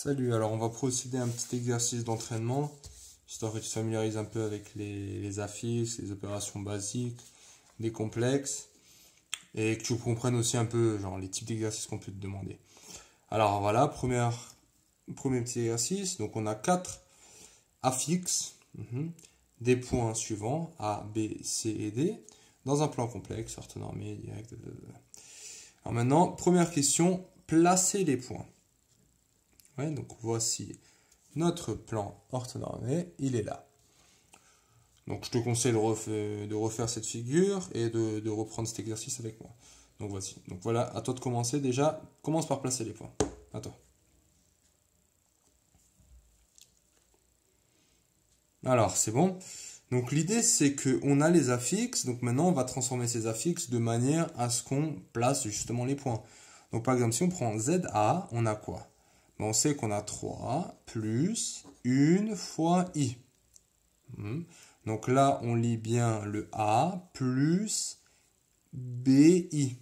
Salut, alors on va procéder à un petit exercice d'entraînement, histoire que tu te familiarises un peu avec les affixes, les opérations basiques, les complexes, et que tu comprennes aussi un peu genre, les types d'exercices qu'on peut te demander. Alors voilà, premier petit exercice, donc on a 4 affixes, des points suivants, A, B, C et D, dans un plan complexe, orthonormé, direct. Alors maintenant, première question, placer les points. Ouais, donc voici notre plan orthonormé, il est là. Donc je te conseille de refaire cette figure et de reprendre cet exercice avec moi. Donc voici. Donc voilà, à toi de commencer déjà. Commence par placer les points. À toi. Alors, c'est bon. Donc l'idée c'est qu'on a les affixes. Donc maintenant on va transformer ces affixes de manière à ce qu'on place justement les points. Donc par exemple, si on prend ZA, on a quoi? On sait qu'on a 3 plus 1 fois I. Donc là, on lit bien le A plus BI.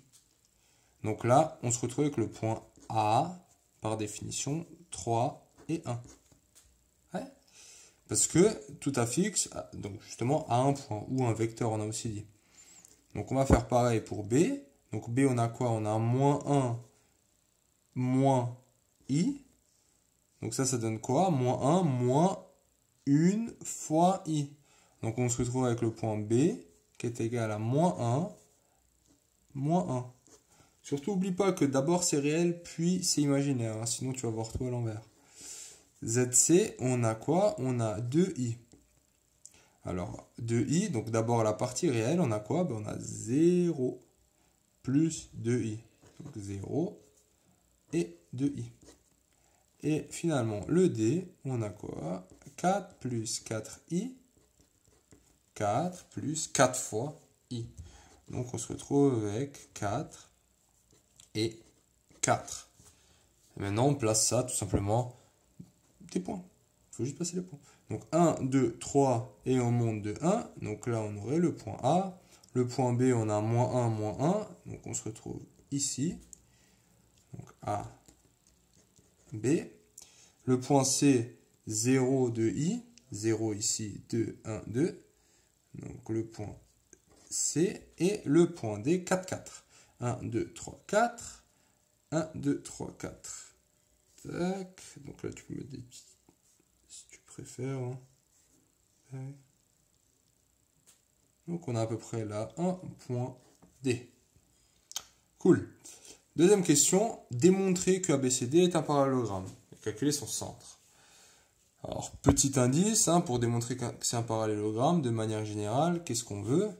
Donc là, on se retrouve avec le point A, par définition, 3 et 1. Ouais. Parce que tout affixe, donc justement, a un point, ou un vecteur, on a aussi dit. Donc on va faire pareil pour B. Donc B, on a quoi? On a moins 1, moins I. Donc ça donne quoi? Moins 1, moins 1 fois I. Donc on se retrouve avec le point B qui est égal à moins 1, moins 1. Surtout, n'oublie pas que d'abord c'est réel, puis c'est imaginaire, hein, sinon tu vas voir tout à l'envers. ZC, on a quoi? On a 2i. Alors, 2i, donc d'abord la partie réelle, on a quoi? On a 0 plus 2i. Donc 0 et 2i. Et finalement, le D, on a quoi? 4 plus 4i. 4 plus 4 fois i. Donc on se retrouve avec 4 et 4. Et maintenant on place ça tout simplement des points. Il faut juste passer les points. Donc 1, 2, 3 et on monte de 1. Donc là on aurait le point A. Le point B on a moins 1, moins 1. Donc on se retrouve ici. Donc A, B. Le point C, 0, 2i. 0 ici, 2, 1, 2. Donc le point C et le point D, 4, 4. 1, 2, 3, 4. 1, 2, 3, 4. Tac. Donc là, tu peux mettre des petits, si tu préfères. Hein. Donc on a à peu près là un point D. Cool. Deuxième question. Démontrer que ABCD est un parallélogramme. Et calculer son centre. Alors, petit indice, hein, pour démontrer que c'est un parallélogramme, de manière générale, qu'est-ce qu'on veut?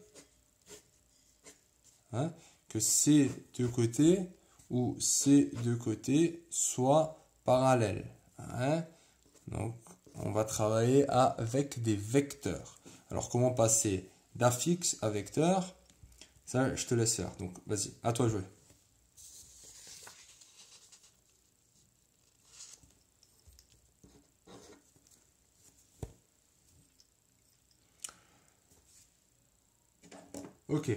Hein, que ces deux côtés ou ces deux côtés soient parallèles. Hein. Donc, on va travailler avec des vecteurs. Alors, comment passer d'affixe à vecteur? Ça, je te laisse faire. Donc, vas-y, à toi de jouer. Ok.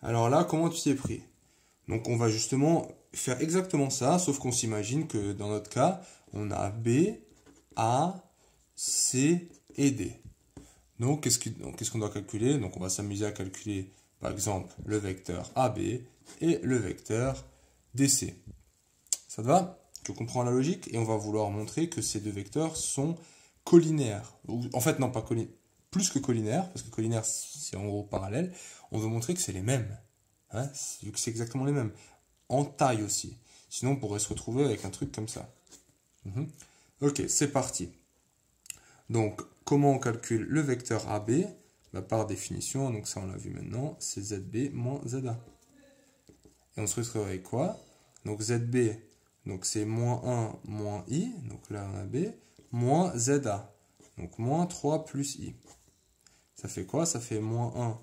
Alors là, comment tu t'es pris? Donc on va justement faire exactement ça, sauf qu'on s'imagine que dans notre cas, on a B, A, C et D. Donc qu'est-ce qu'on doit calculer? Donc on va s'amuser à calculer par exemple le vecteur AB et le vecteur DC. Ça te va? Tu comprends la logique? Et on va vouloir montrer que ces deux vecteurs sont collinaires. En fait non, pas collinaires. Plus que collinaires, parce que collinaires c'est en gros parallèle. On veut montrer que c'est les mêmes. Hein, vu que c'est exactement les mêmes. En taille aussi. Sinon, on pourrait se retrouver avec un truc comme ça. Ok, c'est parti. Donc, comment on calcule le vecteur AB? Par définition, donc ça on l'a vu maintenant, c'est ZB moins ZA. Et on se retrouve avec quoi? Donc ZB, donc c'est moins 1 moins I, donc là on a B, moins ZA. Donc moins 3 plus I. Ça fait quoi? Ça fait moins 1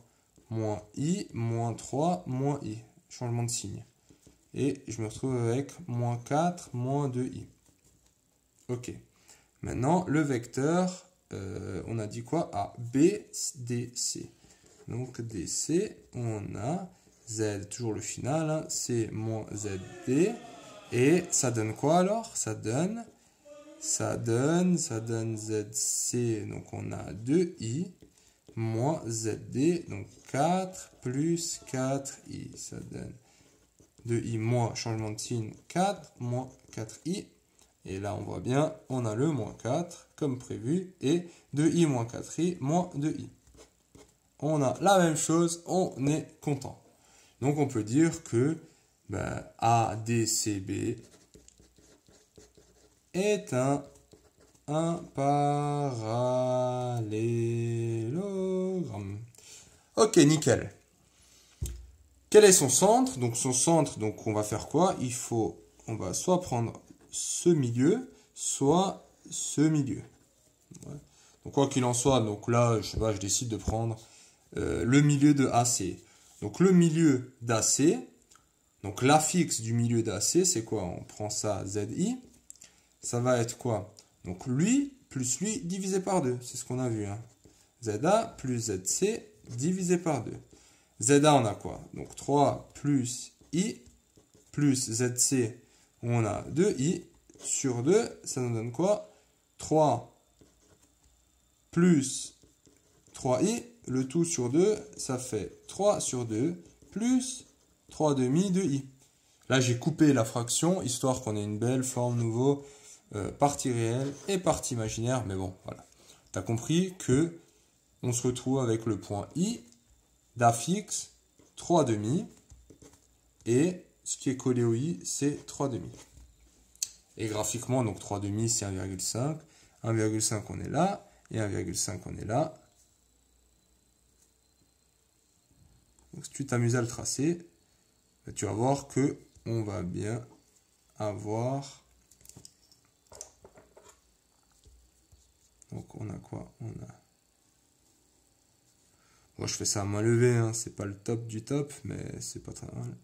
moins I, moins 3, moins I. Changement de signe. Et je me retrouve avec moins 4, moins 2i. Ok. Maintenant, le vecteur, on a dit quoi? A, B, D, C. Donc, DC, on a Z, toujours le final, hein, C moins ZD. Et ça donne quoi alors? Ça donne ça donne ZC, donc on a 2i, moins ZD, donc 4 plus 4i, ça donne 2i moins, changement de signe, 4 moins 4i, et là on voit bien, on a le moins 4, comme prévu, et 2i moins 4i, moins 2i. On a la même chose, on est content. Donc on peut dire que ADCB est un parallélogramme. Ok, nickel. Quel est son centre? Donc son centre, donc on va faire quoi? On va soit prendre ce milieu, soit ce milieu. Ouais. Donc quoi qu'il en soit, donc là, je sais pas, je décide de prendre le milieu de AC. Donc le milieu d'AC, donc l'affixe du milieu d'AC, c'est quoi? On prend ça, ZI. Ça va être quoi? Donc lui plus lui divisé par 2. C'est ce qu'on a vu. Hein. ZA plus ZC divisé par 2. ZA, on a quoi? Donc 3 plus I plus ZC, on a 2I sur 2. Ça nous donne quoi? 3 plus 3i. Le tout sur 2, ça fait 3 sur 2 plus 3 demi de i. Là, j'ai coupé la fraction, histoire qu'on ait une belle forme nouveau, partie réelle et partie imaginaire. Mais bon, voilà. Tu as compris que on se retrouve avec le point i d'affixe 3 demi. Et ce qui est collé au i, c'est 3 demi. Et graphiquement, donc 3 demi, c'est 1,5. 1,5, on est là. Et 1,5, on est là. Donc, si tu t'amuses à le tracer, tu vas voir que on va bien avoir. Donc, on a quoi? On a. Moi, je fais ça à main levée, hein. C'est pas le top du top, mais c'est pas très mal.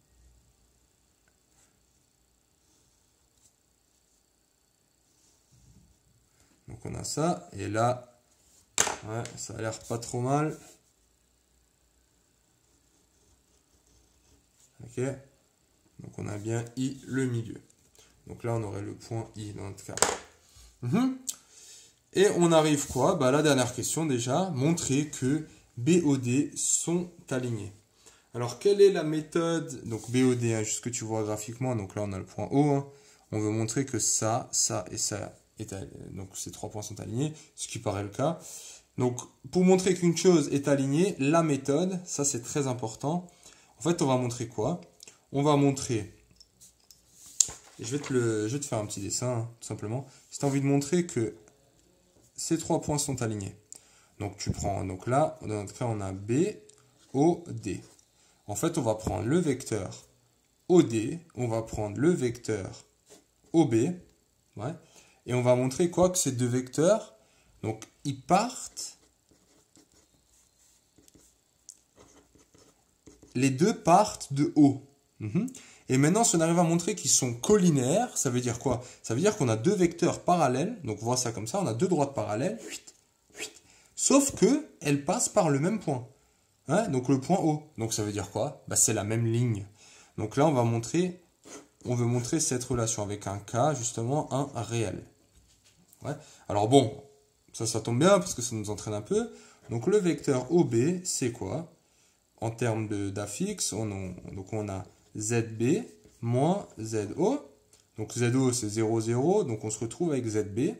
Donc, on a ça. Et là, ouais, ça a l'air pas trop mal. Ok, donc on a bien I le milieu. Donc là on aurait le point I dans notre cas. Et on arrive quoi? La dernière question déjà, montrer que BOD sont alignés. Alors quelle est la méthode? Donc BOD, hein, juste que tu vois graphiquement, donc là on a le point O. Hein. On veut montrer que ça et ça donc ces trois points sont alignés, ce qui paraît le cas. Donc pour montrer qu'une chose est alignée, la méthode, ça c'est très important. En fait, on va montrer quoi? On va montrer, je vais te faire un petit dessin, hein, tout simplement. Si tu as envie de montrer que ces trois points sont alignés. Donc tu prends, donc là, dans notre cas, on a B, O, D. En fait, on va prendre le vecteur OD, on va prendre le vecteur OB, ouais, et on va montrer quoi? Que ces deux vecteurs, donc ils partent. Les deux partent de haut. Et maintenant, si on arrive à montrer qu'ils sont collinaires, ça veut dire quoi? Ça veut dire qu'on a deux vecteurs parallèles. Donc, on voit ça comme ça. On a deux droites parallèles. Sauf qu'elles passent par le même point. Hein, donc, le point O. Donc, ça veut dire quoi? C'est la même ligne. Donc là, on veut montrer cette relation avec un cas, justement, un réel. Ouais. Alors bon, ça tombe bien parce que ça nous entraîne un peu. Donc, le vecteur OB, c'est quoi? En termes d'affixe, donc on a ZB moins ZO. Donc ZO c'est 0, 0. Donc on se retrouve avec ZB.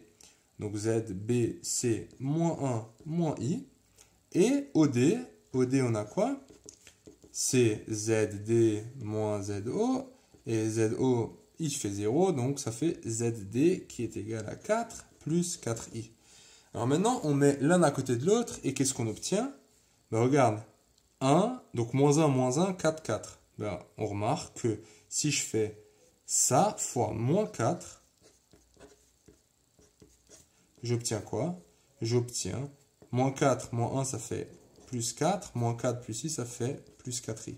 Donc ZB c'est moins 1 moins I. Et OD, on a quoi? C'est ZD moins ZO. Et ZO, I fait 0. Donc ça fait ZD qui est égal à 4 plus 4I. Alors maintenant, on met l'un à côté de l'autre. Et qu'est-ce qu'on obtient? Regarde. 1, donc moins 1, 4, 4. On remarque que si je fais ça fois moins 4, j'obtiens quoi? J'obtiens moins 4, moins 1, ça fait plus 4, moins 4 plus 6, ça fait plus 4i.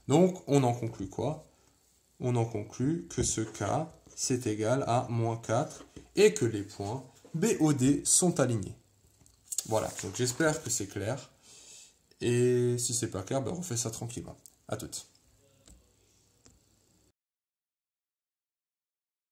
Donc, on en conclut quoi? On en conclut que ce cas, c'est égal à moins 4 et que les points BOD sont alignés. Voilà, donc j'espère que c'est clair. Et si c'est pas clair, on refait ça tranquillement. À toutes.